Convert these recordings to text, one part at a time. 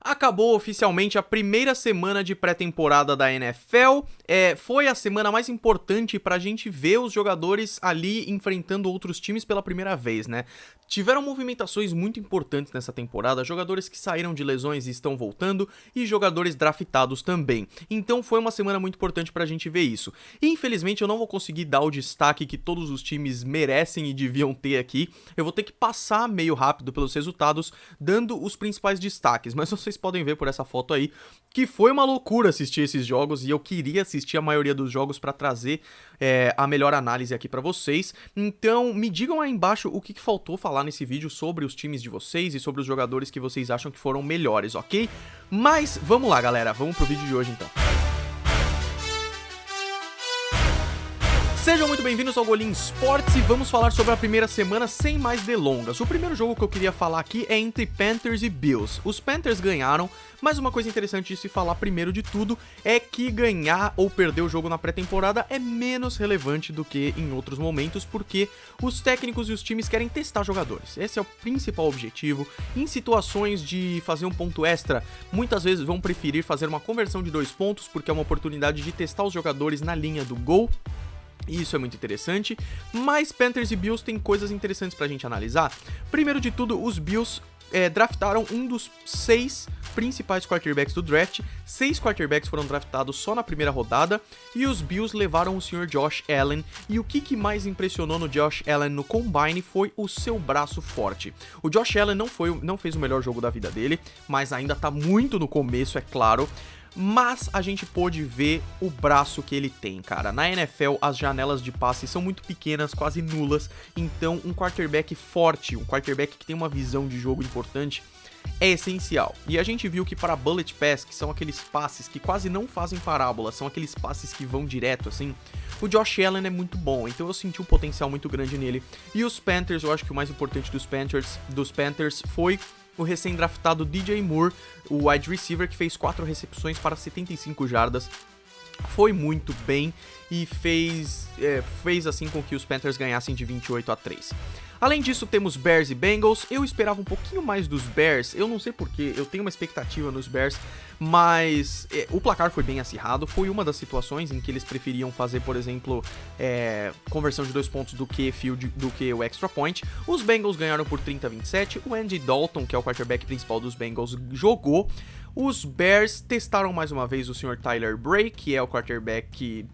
Acabou oficialmente a primeira semana de pré-temporada da NFL, foi a semana mais importante pra gente ver os jogadores ali enfrentando outros times pela primeira vez, né? Tiveram movimentações muito importantes nessa temporada, jogadores que saíram de lesões e estão voltando, e jogadores draftados também. Então foi uma semana muito importante pra gente ver isso. E, infelizmente eu não vou conseguir dar o destaque que todos os times merecem e deviam ter aqui, eu vou ter que passar meio rápido pelos resultados, dando os principais destaques, mas vocês podem ver por essa foto aí, que foi uma loucura assistir esses jogos, e eu queria assistir a maioria dos jogos pra trazer a melhor análise aqui pra vocês. Então me digam aí embaixo o que faltou falar nesse vídeo sobre os times de vocês e sobre os jogadores que vocês acham que foram melhores, ok? Mas vamos lá, galera, vamos pro vídeo de hoje então. Sejam muito bem-vindos ao Golim Sports e vamos falar sobre a primeira semana sem mais delongas. O primeiro jogo que eu queria falar aqui é entre Panthers e Bills. Os Panthers ganharam, mas uma coisa interessante de se falar primeiro de tudo é que ganhar ou perder o jogo na pré-temporada é menos relevante do que em outros momentos, porque os técnicos e os times querem testar jogadores. Esse é o principal objetivo. Em situações de fazer um ponto extra, muitas vezes vão preferir fazer uma conversão de 2 pontos, porque é uma oportunidade de testar os jogadores na linha do gol. Isso é muito interessante, mas Panthers e Bills tem coisas interessantes pra gente analisar. Primeiro de tudo, os Bills draftaram um dos 6 principais quarterbacks do draft. 6 quarterbacks foram draftados só na primeira rodada, e os Bills levaram o Sr. Josh Allen, e o que mais impressionou no Josh Allen no Combine foi o seu braço forte. O Josh Allen não fez o melhor jogo da vida dele, mas ainda tá muito no começo, é claro. Mas a gente pôde ver o braço que ele tem, cara. Na NFL, as janelas de passe são muito pequenas, quase nulas. Então, um quarterback forte, um quarterback que tem uma visão de jogo importante, é essencial. E a gente viu que para bullet pass, que são aqueles passes que quase não fazem parábola, são aqueles passes que vão direto, assim, o Josh Allen é muito bom. Então eu senti um potencial muito grande nele. E os Panthers, eu acho que o mais importante dos Panthers foi o recém-draftado DJ Moore, o wide receiver, que fez 4 recepções para 75 jardas. Foi muito bem e fez assim com que os Panthers ganhassem de 28-3. Além disso, temos Bears e Bengals. Eu esperava um pouquinho mais dos Bears, eu não sei porquê, eu tenho uma expectativa nos Bears, mas o placar foi bem acirrado. Foi uma das situações em que eles preferiam fazer, por exemplo, conversão de 2 pontos do que o extra point. Os Bengals ganharam por 30-27, o Andy Dalton, que é o quarterback principal dos Bengals, jogou. Os Bears testaram mais uma vez o Sr. Tyler Bray, que é o quarterback que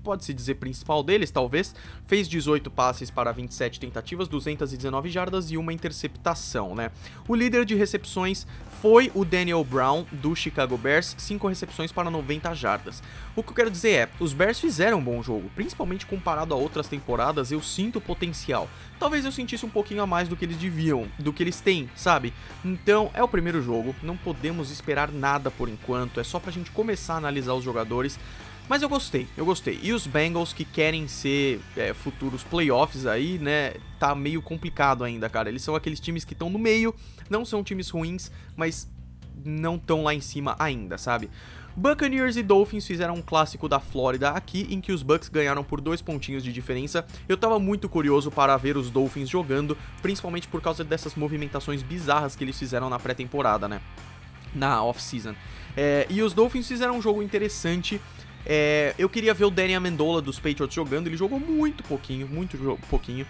pode-se dizer principal deles, talvez. Fez 18 passes para 27 tentativas, 219 jardas e uma interceptação, né? O líder de recepções foi o Daniel Brown, do Chicago Bears, 5 recepções para 90 jardas. O que eu quero dizer é, os Bears fizeram um bom jogo, principalmente comparado a outras temporadas. Eu sinto potencial. Talvez eu sentisse um pouquinho a mais do que eles deviam, do que eles têm, sabe? Então, é o primeiro jogo, não podemos esperar nada por enquanto, é só pra gente começar a analisar os jogadores. Mas eu gostei. E os Bengals, que querem ser futuros playoffs aí, né, tá meio complicado ainda, cara. Eles são aqueles times que estão no meio, não são times ruins, mas não estão lá em cima ainda, sabe? Buccaneers e Dolphins fizeram um clássico da Flórida aqui, em que os Bucks ganharam por 2 pontinhos de diferença. Eu tava muito curioso para ver os Dolphins jogando, principalmente por causa dessas movimentações bizarras que eles fizeram na pré-temporada, né, na off-season. E os Dolphins fizeram um jogo interessante. Eu queria ver o Danny Amendola dos Patriots jogando, ele jogou muito pouquinho.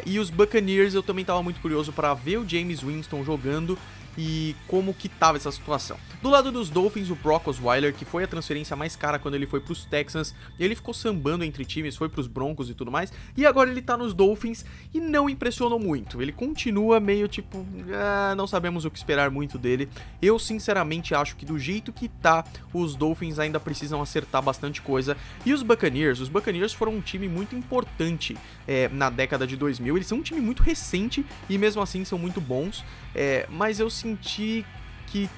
E os Buccaneers, eu também tava muito curioso para ver o Jameis Winston jogando e como que tava essa situação. Do lado dos Dolphins, o Brock Osweiler, que foi a transferência mais cara quando ele foi pros Texans, ele ficou sambando entre times, foi pros Broncos e tudo mais, e agora ele tá nos Dolphins e não impressionou muito. Ele continua meio tipo, não sabemos o que esperar muito dele. Eu sinceramente acho que do jeito que tá, os Dolphins ainda precisam acertar bastante coisa. E os Buccaneers foram um time muito importante na década de 2000, eles são um time muito recente e mesmo assim são muito bons, mas eu senti que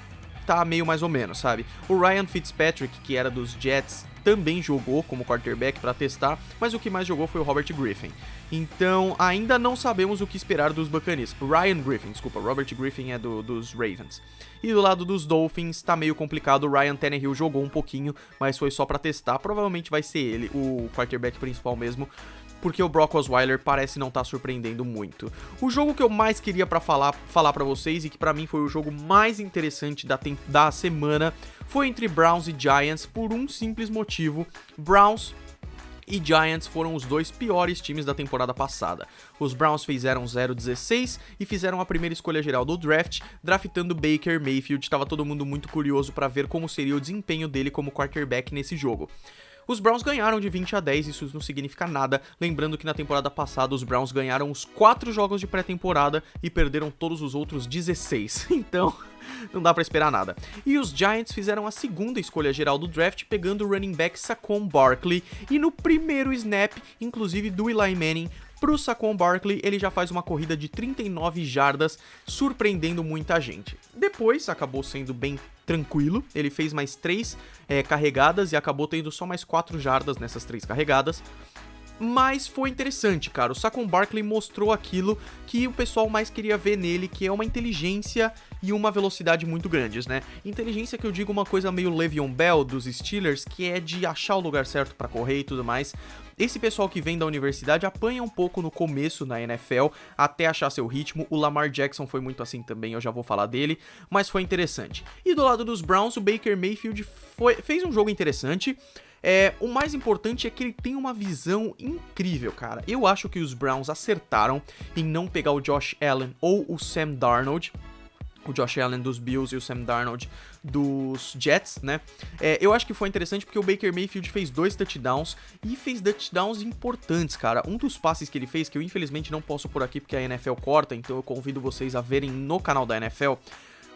tá meio mais ou menos, sabe? O Ryan Fitzpatrick, que era dos Jets, também jogou como quarterback para testar, mas o que mais jogou foi o Robert Griffin. Então, ainda não sabemos o que esperar dos Buccaneers. Ryan Griffin, desculpa, Robert Griffin é dos Ravens. E do lado dos Dolphins, tá meio complicado. O Ryan Tannehill jogou um pouquinho, mas foi só para testar. Provavelmente vai ser ele, o quarterback principal mesmo. porque o Brock Osweiler parece não estar surpreendendo muito. O jogo que eu mais queria falar pra vocês, e que pra mim foi o jogo mais interessante da semana, foi entre Browns e Giants, por um simples motivo. Browns e Giants foram os dois piores times da temporada passada. Os Browns fizeram 0-16 e fizeram a primeira escolha geral do draft, draftando Baker Mayfield. Estava todo mundo muito curioso para ver como seria o desempenho dele como quarterback nesse jogo. Os Browns ganharam de 20-10, isso não significa nada, lembrando que na temporada passada os Browns ganharam os 4 jogos de pré-temporada e perderam todos os outros 16, então não dá pra esperar nada. E os Giants fizeram a segunda escolha geral do draft, pegando o running back Saquon Barkley, e no primeiro snap, inclusive do Eli Manning, pro Saquon Barkley, ele já faz uma corrida de 39 jardas, surpreendendo muita gente. Depois, acabou sendo bem tranquilo, ele fez mais 3 carregadas e acabou tendo só mais 4 jardas nessas 3 carregadas. Mas foi interessante, cara. O Saquon Barkley mostrou aquilo que o pessoal mais queria ver nele, que é uma inteligência e uma velocidade muito grandes, né? Inteligência que eu digo uma coisa meio Le'Veon Bell dos Steelers, que é de achar o lugar certo pra correr e tudo mais. Esse pessoal que vem da universidade apanha um pouco no começo na NFL, até achar seu ritmo. O Lamar Jackson foi muito assim também, eu já vou falar dele, mas foi interessante. E do lado dos Browns, o Baker Mayfield fez um jogo interessante. O mais importante é que ele tem uma visão incrível, cara. Eu acho que os Browns acertaram em não pegar o Josh Allen ou o Sam Darnold. O Josh Allen dos Bills e o Sam Darnold dos Jets, né? Eu acho que foi interessante porque o Baker Mayfield fez 2 touchdowns e fez touchdowns importantes, cara. Um dos passes que ele fez, que eu infelizmente não posso pôr aqui porque a NFL corta, então eu convido vocês a verem no canal da NFL,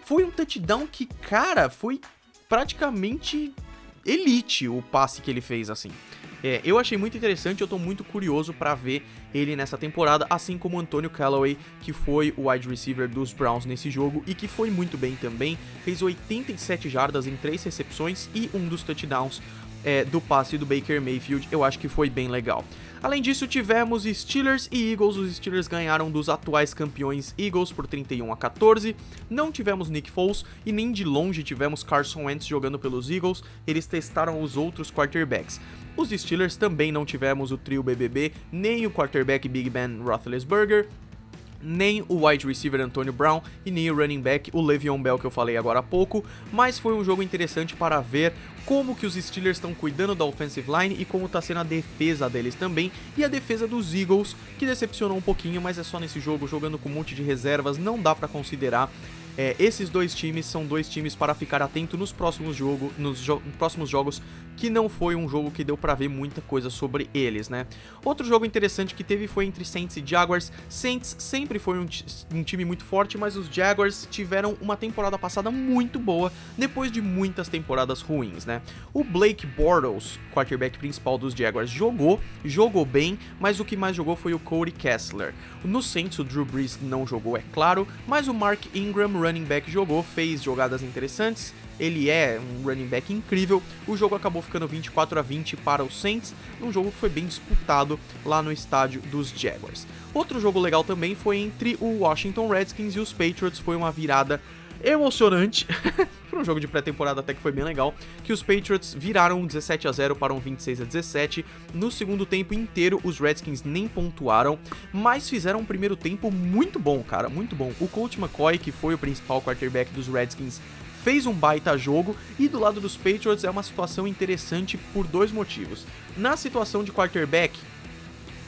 foi um touchdown que, cara, foi praticamente elite o passe que ele fez, assim. Eu achei muito interessante, eu tô muito curioso pra ver ele nessa temporada, assim como o Antonio Callaway, que foi o wide receiver dos Browns nesse jogo e que foi muito bem também, fez 87 jardas em 3 recepções e um dos touchdowns do passe do Baker Mayfield, eu acho que foi bem legal. Além disso, tivemos Steelers e Eagles. Os Steelers ganharam dos atuais campeões Eagles por 31-14. Não tivemos Nick Foles e nem de longe tivemos Carson Wentz jogando pelos Eagles. Eles testaram os outros quarterbacks. Os Steelers também não tivemos o trio BBB, nem o quarterback Big Ben Roethlisberger, nem o wide receiver Antonio Brown e nem o running back, o Le'Veon Bell, que eu falei agora há pouco, mas foi um jogo interessante para ver como que os Steelers estão cuidando da offensive line e como está sendo a defesa deles também, e a defesa dos Eagles, que decepcionou um pouquinho, mas é só nesse jogo, jogando com um monte de reservas, não dá para considerar. Esses dois times são dois times para ficar atento nos próximos jogos, que não foi um jogo que deu pra ver muita coisa sobre eles, né? Outro jogo interessante que teve foi entre Saints e Jaguars. Saints sempre foi um time muito forte, mas os Jaguars tiveram uma temporada passada muito boa, depois de muitas temporadas ruins, né? O Blake Bortles, quarterback principal dos Jaguars, jogou bem, mas o que mais jogou foi o Cody Kessler. No Saints, o Drew Brees não jogou, é claro, mas o Mark Ingram, running back, jogou, fez jogadas interessantes. Ele é um running back incrível. O jogo acabou ficando 24-20 para os Saints, num jogo que foi bem disputado lá no estádio dos Jaguars. Outro jogo legal também foi entre o Washington Redskins e os Patriots, foi uma virada emocionante. Foi um jogo de pré-temporada até que foi bem legal, que os Patriots viraram 17-0 para um 26-17. No segundo tempo inteiro, os Redskins nem pontuaram, mas fizeram um primeiro tempo muito bom, cara, muito bom. O Colt McCoy, que foi o principal quarterback dos Redskins, fez um baita jogo, e do lado dos Patriots é uma situação interessante por 2 motivos. Na situação de quarterback,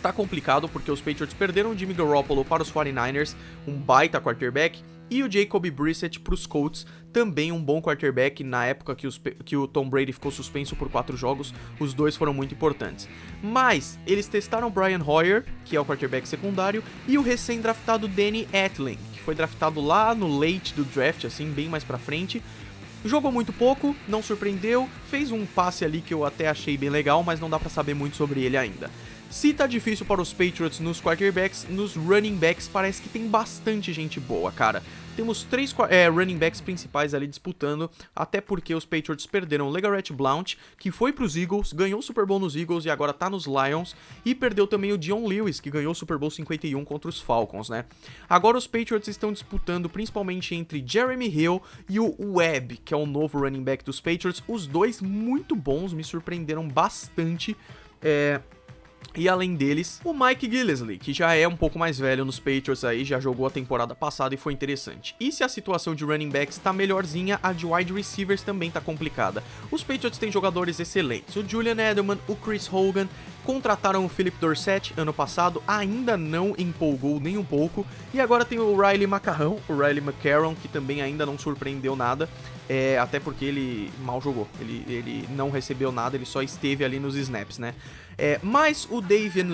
tá complicado porque os Patriots perderam o Jimmy Garoppolo para os 49ers, um baita quarterback, e o Jacoby Brissett para os Colts, também um bom quarterback. Na época que o Tom Brady ficou suspenso por 4 jogos, os dois foram muito importantes. Mas eles testaram o Brian Hoyer, que é o quarterback secundário, e o recém-draftado Danny Etling, que foi draftado lá no late do draft, assim, bem mais pra frente. Jogou muito pouco, não surpreendeu, fez um passe ali que eu até achei bem legal, mas não dá pra saber muito sobre ele ainda. Se tá difícil para os Patriots nos quarterbacks, nos running backs parece que tem bastante gente boa, cara. Temos 3 running backs principais ali disputando, até porque os Patriots perderam o LeGarrette Blount, que foi pros Eagles, ganhou o Super Bowl nos Eagles e agora tá nos Lions, e perdeu também o Dion Lewis, que ganhou o Super Bowl 51 contra os Falcons, né? Agora os Patriots estão disputando principalmente entre Jeremy Hill e o Webb, que é o novo running back dos Patriots, os dois muito bons, me surpreenderam bastante. E além deles, o Mike Gillislee, que já é um pouco mais velho nos Patriots aí, já jogou a temporada passada e foi interessante. E se a situação de running backs tá melhorzinha, a de wide receivers também tá complicada. Os Patriots têm jogadores excelentes, o Julian Edelman, o Chris Hogan, contrataram o Philip Dorsett ano passado, ainda não empolgou nem um pouco, e agora tem o Riley McCarron, que também ainda não surpreendeu nada, até porque ele mal jogou, ele não recebeu nada, ele só esteve ali nos snaps, né? Mas o Devin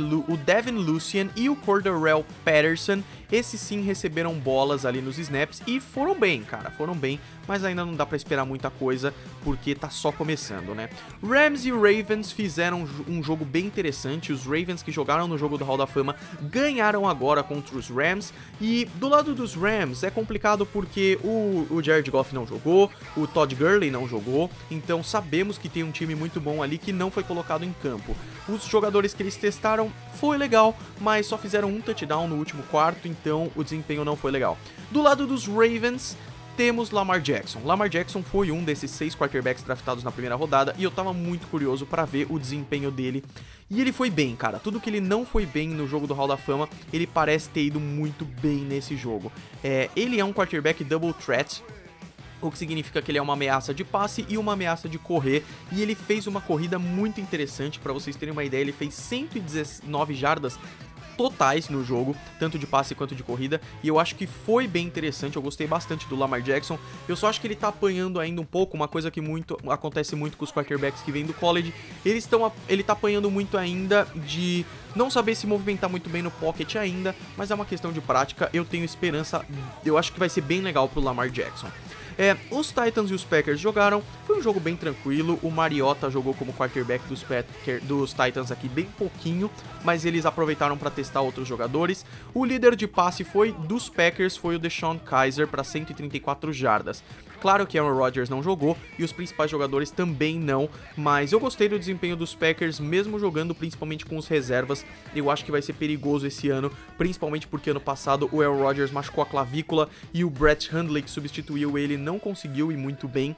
Lucien e o Cordarrelle Patterson, esses sim receberam bolas ali nos snaps e foram bem, cara, foram bem, mas ainda não dá pra esperar muita coisa, porque tá só começando, né? Rams e Ravens fizeram um jogo bem interessante, os Ravens que jogaram no jogo do Hall da Fama ganharam agora contra os Rams, e do lado dos Rams é complicado porque o Jared Goff não jogou, o Todd Gurley não jogou, então sabemos que tem um time muito bom ali que não foi colocado em campo. Os jogadores que eles testaram foi legal, mas só fizeram um touchdown no último quarto, então o desempenho não foi legal. Do lado dos Ravens, temos Lamar Jackson. Lamar Jackson foi um desses 6 quarterbacks draftados na primeira rodada e eu tava muito curioso pra ver o desempenho dele. E ele foi bem, cara. Tudo que ele não foi bem no jogo do Hall da Fama, ele parece ter ido muito bem nesse jogo. Ele é um quarterback double threat, o que significa que ele é uma ameaça de passe e uma ameaça de correr, e ele fez uma corrida muito interessante, pra vocês terem uma ideia, ele fez 119 jardas totais no jogo, tanto de passe quanto de corrida, e eu acho que foi bem interessante, eu gostei bastante do Lamar Jackson. Eu só acho que ele tá apanhando ainda um pouco, uma coisa que acontece muito com os quarterbacks que vêm do college, ele tá apanhando muito ainda de não saber se movimentar muito bem no pocket ainda, mas é uma questão de prática, eu tenho esperança, eu acho que vai ser bem legal pro Lamar Jackson. Os Titans e os Packers jogaram, foi um jogo bem tranquilo, o Mariota jogou como quarterback dos Titans aqui bem pouquinho, mas eles aproveitaram para testar outros jogadores. O líder de passe dos Packers foi o DeShone Kizer para 134 jardas. Claro que Aaron Rodgers não jogou e os principais jogadores também não, mas eu gostei do desempenho dos Packers, mesmo jogando principalmente com os reservas. Eu acho que vai ser perigoso esse ano, principalmente porque ano passado o Aaron Rodgers machucou a clavícula e o Brett Hundley, que substituiu ele, não conseguiu ir muito bem.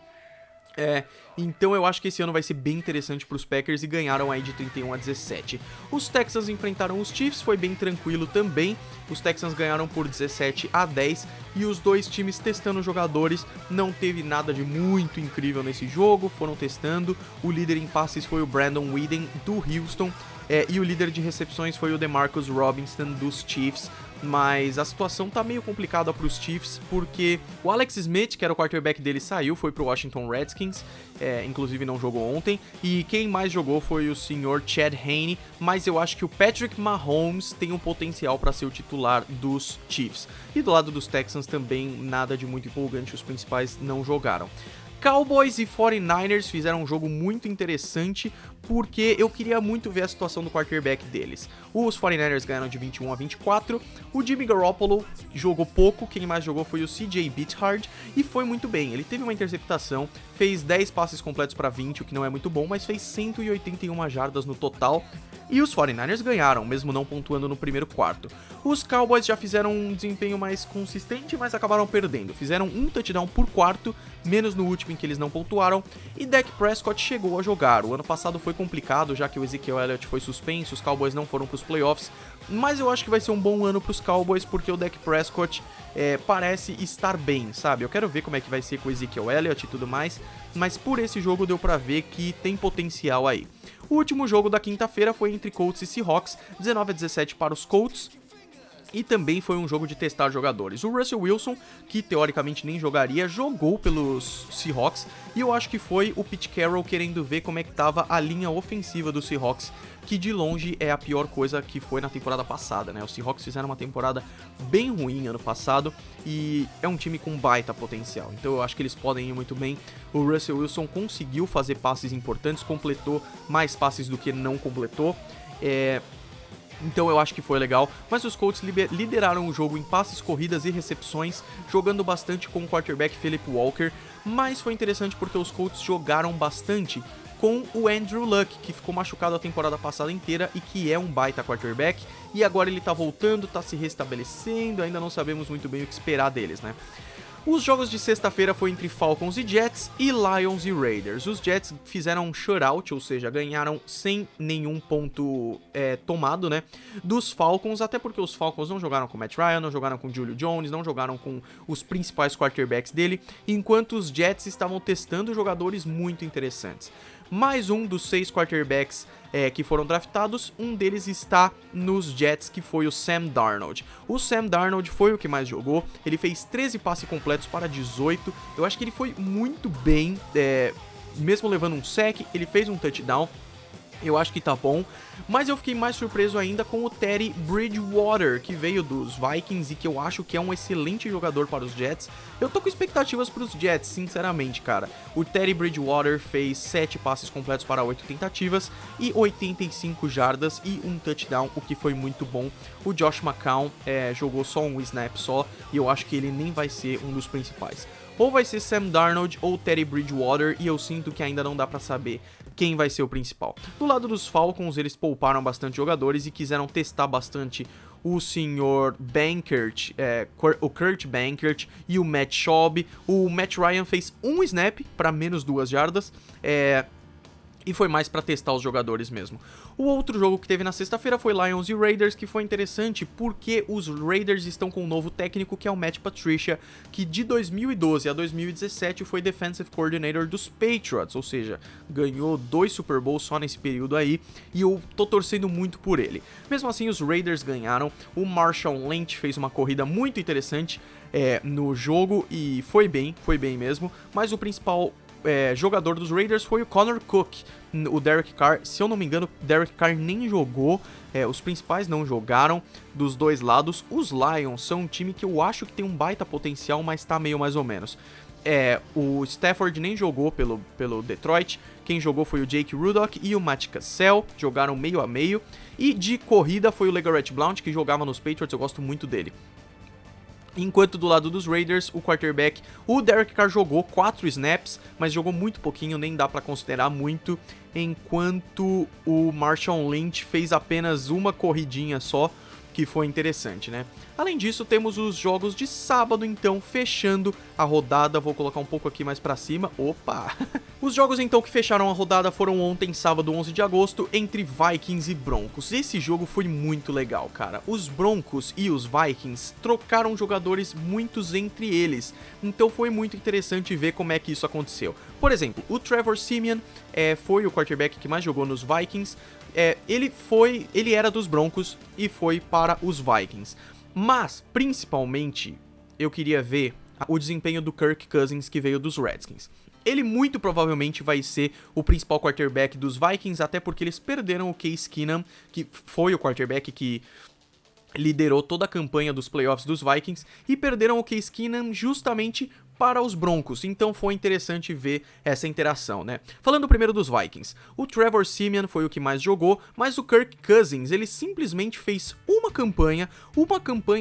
Então eu acho que esse ano vai ser bem interessante para os Packers e ganharam aí de 31-17. Os Texans enfrentaram os Chiefs, foi bem tranquilo também. Os Texans ganharam por 17-10 e os dois times testando jogadores, não teve nada de muito incrível nesse jogo, foram testando. O líder em passes foi o Brandon Weeden do Houston, e o líder de recepções foi o DeMarcus Robinson dos Chiefs. Mas a situação tá meio complicada para os Chiefs, porque o Alex Smith, que era o quarterback dele, saiu, foi pro Washington Redskins, inclusive não jogou ontem, e quem mais jogou foi o senhor Chad Henne, mas eu acho que o Patrick Mahomes tem um potencial para ser o titular dos Chiefs. E do lado dos Texans também nada de muito empolgante, os principais não jogaram. Cowboys e 49ers fizeram um jogo muito interessante, porque eu queria muito ver a situação do quarterback deles. Os 49ers ganharam de 21-24, o Jimmy Garoppolo jogou pouco, quem mais jogou foi o CJ Beathard, e foi muito bem. Ele teve uma interceptação, fez 10 passes completos para 20, o que não é muito bom, mas fez 181 jardas no total, e os 49ers ganharam, mesmo não pontuando no primeiro quarto. Os Cowboys já fizeram um desempenho mais consistente, mas acabaram perdendo. Fizeram um touchdown por quarto, menos no último em que eles não pontuaram, e Dak Prescott chegou a jogar. O ano passado foi complicado, já que o Ezekiel Elliott foi suspenso, os Cowboys não foram para os playoffs, mas eu acho que vai ser um bom ano para os Cowboys, porque o Dak Prescott parece estar bem, sabe? Eu quero ver como é que vai ser com o Ezekiel Elliott e tudo mais, mas por esse jogo deu pra ver que tem potencial aí. O último jogo da quinta-feira foi entre Colts e Seahawks, 19-17 para os Colts. E também foi um jogo de testar jogadores. O Russell Wilson, que teoricamente nem jogaria, jogou pelos Seahawks. E eu acho que foi o Pete Carroll querendo ver como é que tava a linha ofensiva dos Seahawks, que de longe é a pior coisa que foi na temporada passada, né? Os Seahawks fizeram uma temporada bem ruim ano passado e é um time com baita potencial. Então eu acho que eles podem ir muito bem. O Russell Wilson conseguiu fazer passes importantes, completou mais passes do que não completou. Então eu acho que foi legal, mas os Colts lideraram o jogo em passes, corridas e recepções, jogando bastante com o quarterback Philip Walker, mas foi interessante porque os Colts jogaram bastante com o Andrew Luck, que ficou machucado a temporada passada inteira e que é um baita quarterback, e agora ele tá voltando, tá se restabelecendo, ainda não sabemos muito bem o que esperar deles, né? Os jogos de sexta-feira foi entre Falcons e Jets e Lions e Raiders. Os Jets fizeram um shutout, ou seja, ganharam sem nenhum ponto tomado, né, dos Falcons, até porque os Falcons não jogaram com Matt Ryan, não jogaram com Julio Jones, não jogaram com os principais quarterbacks dele, enquanto os Jets estavam testando jogadores muito interessantes. Mais um dos 6 quarterbacks que foram draftados, um deles está nos Jets, que foi o Sam Darnold. O Sam Darnold foi o que mais jogou, ele fez 13 passes completos para 18, eu acho que ele foi muito bem, mesmo levando um sack, ele fez um touchdown. Eu acho que tá bom, mas eu fiquei mais surpreso ainda com o Teddy Bridgewater, que veio dos Vikings e que eu acho que é um excelente jogador para os Jets. Eu tô com expectativas para os Jets, sinceramente, cara. O Teddy Bridgewater fez 7 passes completos para 8 tentativas e 85 jardas e um touchdown, o que foi muito bom. O Josh McCown jogou só um snap só e eu acho que ele nem vai ser um dos principais. Ou vai ser Sam Darnold ou Teddy Bridgewater, e eu sinto que ainda não dá pra saber quem vai ser o principal. Do lado dos Falcons, eles pouparam bastante jogadores e quiseram testar bastante o senhor Bankert, o Kurt Bankert e o Matt Schaub. O Matt Ryan fez um snap para menos 2 jardas, e foi mais pra testar os jogadores mesmo. O outro jogo que teve na sexta-feira foi Lions e Raiders, que foi interessante porque os Raiders estão com um novo técnico, que é o Matt Patricia, que de 2012 a 2017 foi Defensive Coordinator dos Patriots, ou seja, ganhou 2 Super Bowls só nesse período aí, e eu tô torcendo muito por ele. Mesmo assim, os Raiders ganharam, o Marshawn Lynch fez uma corrida muito interessante no jogo, e foi bem mesmo, mas o principal jogador dos Raiders foi o Connor Cook. O Derek Carr, se eu não me engano, Derek Carr nem jogou, os principais não jogaram dos dois lados. Os Lions são um time que eu acho que tem um baita potencial, mas tá meio mais ou menos. O Stafford nem jogou pelo Detroit, quem jogou foi o Jake Rudock e o Matt Cassell, jogaram meio a meio, e de corrida foi o LeGarrette Blount, que jogava nos Patriots, eu gosto muito dele. Enquanto do lado dos Raiders, o quarterback, o Derek Carr jogou 4 snaps, mas jogou muito pouquinho, nem dá pra considerar muito, enquanto o Marshawn Lynch fez apenas uma corridinha só, que foi interessante, né? Além disso, temos os jogos de sábado, então, fechando a rodada. Vou colocar um pouco aqui mais pra cima. Opa! Os jogos, então, que fecharam a rodada foram ontem, sábado 11 de agosto, entre Vikings e Broncos. Esse jogo foi muito legal, cara. Os Broncos e os Vikings trocaram jogadores muitos entre eles, então foi muito interessante ver como é que isso aconteceu. Por exemplo, o Trevor Siemian foi o quarterback que mais jogou nos Vikings. Ele era dos Broncos e foi para os Vikings. Mas, principalmente, eu queria ver o desempenho do Kirk Cousins, que veio dos Redskins. Ele muito provavelmente vai ser o principal quarterback dos Vikings, até porque eles perderam o Case Keenum, que foi o quarterback que liderou toda a campanha dos playoffs dos Vikings, e perderam o Case Keenum justamente para os Broncos, então foi interessante ver essa interação, né? Falando primeiro dos Vikings, o Trevor Siemian foi o que mais jogou, mas o Kirk Cousins, ele simplesmente fez uma campanha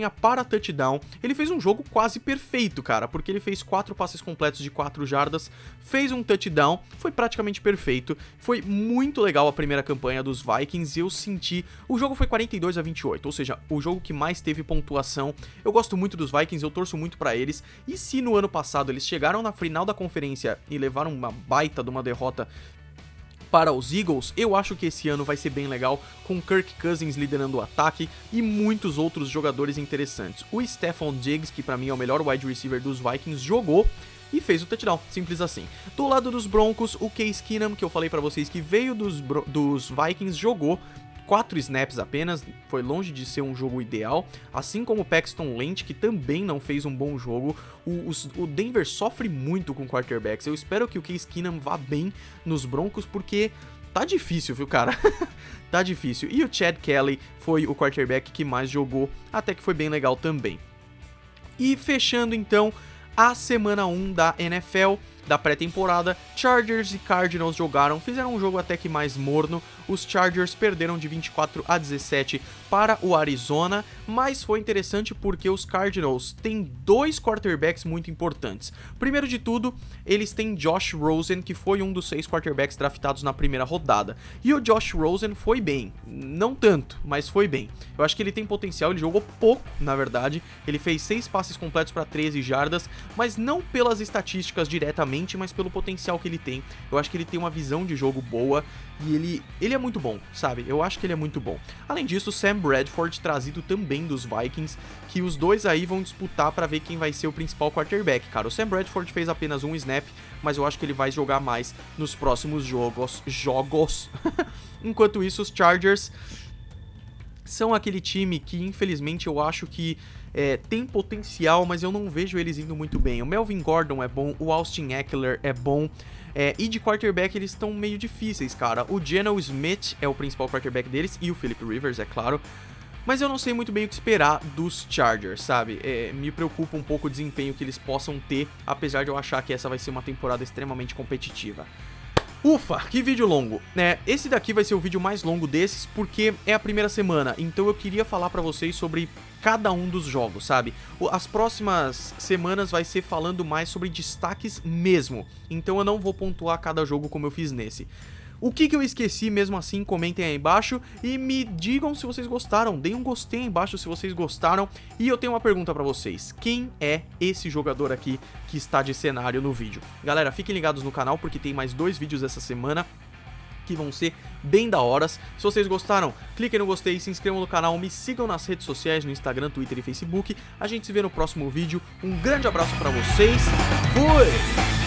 para touchdown. Ele fez um jogo quase perfeito, cara, porque ele fez 4 passes completos de 4 jardas, fez um touchdown, foi praticamente perfeito. Foi muito legal a primeira campanha dos Vikings, e eu senti... O jogo foi 42-28, ou seja, o jogo que mais teve pontuação. Eu gosto muito dos Vikings, eu torço muito pra eles, e se no ano passado eles chegaram na final da conferência e levaram uma baita de uma derrota para os Eagles, eu acho que esse ano vai ser bem legal, com Kirk Cousins liderando o ataque e muitos outros jogadores interessantes. O Stephon Diggs, que pra mim é o melhor wide receiver dos Vikings, jogou e fez o touchdown, simples assim. Do lado dos Broncos, o Case Keenum, que eu falei pra vocês que veio dos Vikings, jogou 4 snaps apenas, foi longe de ser um jogo ideal, assim como o Paxton Lynch, que também não fez um bom jogo. O Denver sofre muito com quarterbacks, eu espero que o Case Keenum vá bem nos Broncos, porque tá difícil, viu, cara? Tá difícil. E o Chad Kelly foi o quarterback que mais jogou, até que foi bem legal também. E fechando então a semana 1 da NFL, da pré-temporada, Chargers e Cardinals jogaram, fizeram um jogo até que mais morno. Os Chargers perderam de 24-17 para o Arizona, mas foi interessante porque os Cardinals têm dois quarterbacks muito importantes. Primeiro de tudo, eles têm Josh Rosen, que foi um dos 6 quarterbacks draftados na primeira rodada. E o Josh Rosen foi bem, não tanto, mas foi bem. Eu acho que ele tem potencial, ele jogou pouco, na verdade. Ele fez 6 passes completos para 13 jardas, mas não pelas estatísticas diretamente, mas pelo potencial que ele tem. Eu acho que ele tem uma visão de jogo boa e ele é muito bom, sabe? Eu acho que ele é muito bom. Além disso, Sam Bradford, trazido também dos Vikings, que os dois aí vão disputar para ver quem vai ser o principal quarterback, cara. O Sam Bradford fez apenas um snap, mas eu acho que ele vai jogar mais nos próximos jogos. Enquanto isso, os Chargers são aquele time que, infelizmente, eu acho que tem potencial, mas eu não vejo eles indo muito bem. O Melvin Gordon é bom, o Austin Ekeler é bom, e de quarterback eles estão meio difíceis, cara. O Geno Smith é o principal quarterback deles, e o Philip Rivers, é claro. Mas eu não sei muito bem o que esperar dos Chargers, sabe? Me preocupa um pouco o desempenho que eles possam ter, apesar de eu achar que essa vai ser uma temporada extremamente competitiva. Ufa, que vídeo longo. Esse daqui vai ser o vídeo mais longo desses porque é a primeira semana, então eu queria falar pra vocês sobre cada um dos jogos, sabe? As próximas semanas vai ser falando mais sobre destaques mesmo, então eu não vou pontuar cada jogo como eu fiz nesse. O que eu esqueci mesmo assim, comentem aí embaixo e me digam se vocês gostaram, deem um gostei aí embaixo se vocês gostaram. E eu tenho uma pergunta pra vocês, quem é esse jogador aqui que está de cenário no vídeo? Galera, fiquem ligados no canal porque tem mais 2 vídeos essa semana que vão ser bem da horas. Se vocês gostaram, cliquem no gostei, se inscrevam no canal, me sigam nas redes sociais, no Instagram, Twitter e Facebook. A gente se vê no próximo vídeo, um grande abraço pra vocês, fui!